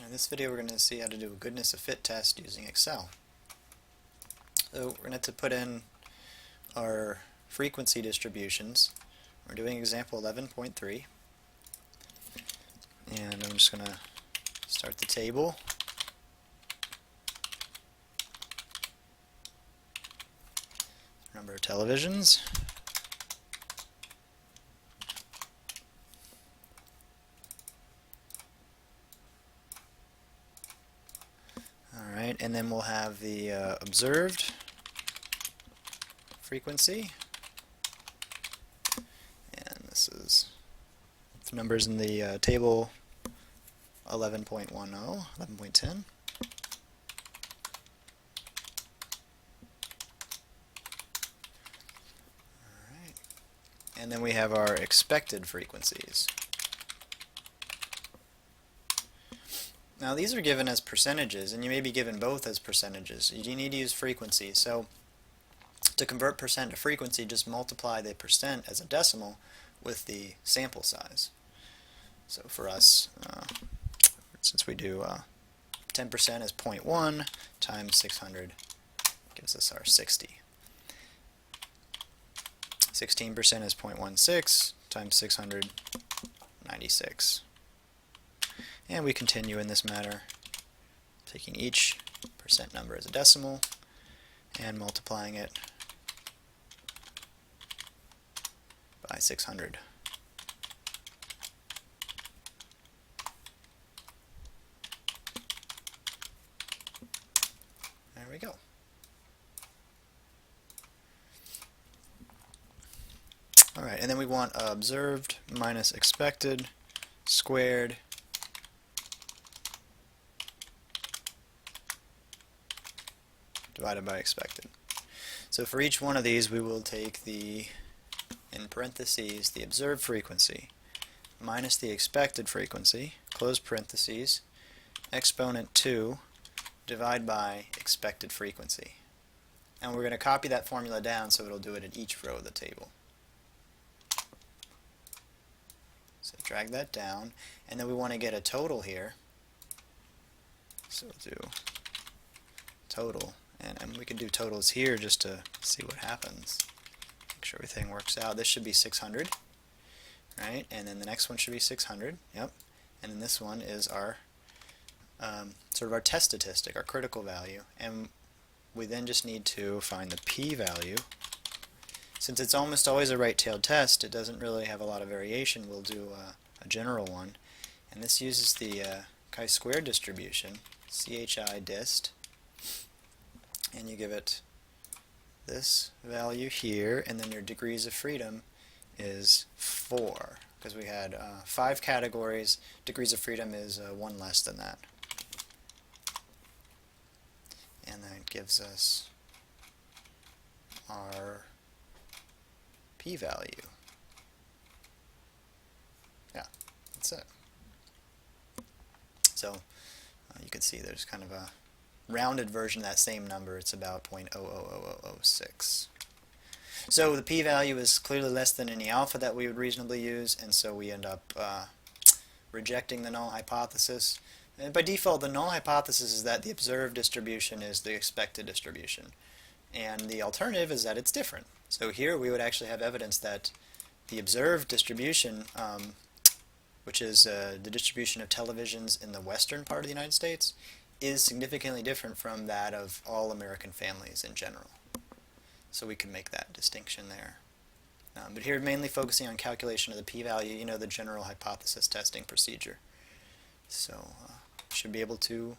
In this video we're going to see how to do a goodness of fit test using Excel. So we're going to put in our frequency distributions. We're doing example 11.3, and I'm just going to start the table. Number of televisions. Alright, and then we'll have the observed frequency, and this is the numbers in the table 11.10, 11.10. Alright, and then we have our expected frequencies. Now these are given as percentages, and you may be given both as percentages. You need to use frequency. So to convert percent to frequency, just multiply the percent as a decimal with the sample size. So for us, since we do 10% is 0.1 times 600 gives us our 60. 16% is 0.16 times 600, 96. And we continue in this manner, taking each percent number as a decimal and multiplying it by 600. There we go. Alright, and then we want observed minus expected squared divided by expected. So for each one of these we will take the, in parentheses, the observed frequency minus the expected frequency, close parentheses, exponent 2, divide by expected frequency. And we're going to copy that formula down so it'll do it in each row of the table. So drag that down, and then we want to get a total here. So we'll do total. And we can do totals here just to see what happens. Make sure everything works out. This should be 600, right? And then the next one should be 600. Yep. And then this one is our sort of our test statistic, our critical value. And we then just need to find the p-value. Since it's almost always a right-tailed test, it doesn't really have a lot of variation. We'll do a general one. And this uses the chi-square distribution, CHI dist. And you give it this value here, and then your degrees of freedom is 4, because we had 5 categories. Degrees of freedom is 1 less than that. And that gives us our p-value. Yeah, that's it. So you can see there's kind of a rounded version of that same number. It's about 0.000006. So the p-value is clearly less than any alpha that we would reasonably use, and so we end up rejecting the null hypothesis. And by default, the null hypothesis is that the observed distribution is the expected distribution, and the alternative is that it's different. So here we would actually have evidence that the observed distribution, which is the distribution of televisions in the western part of the United States, is significantly different from that of all American families in general. So we can make that distinction there. But here mainly focusing on calculation of the p-value, you know, the general hypothesis testing procedure. So should be able to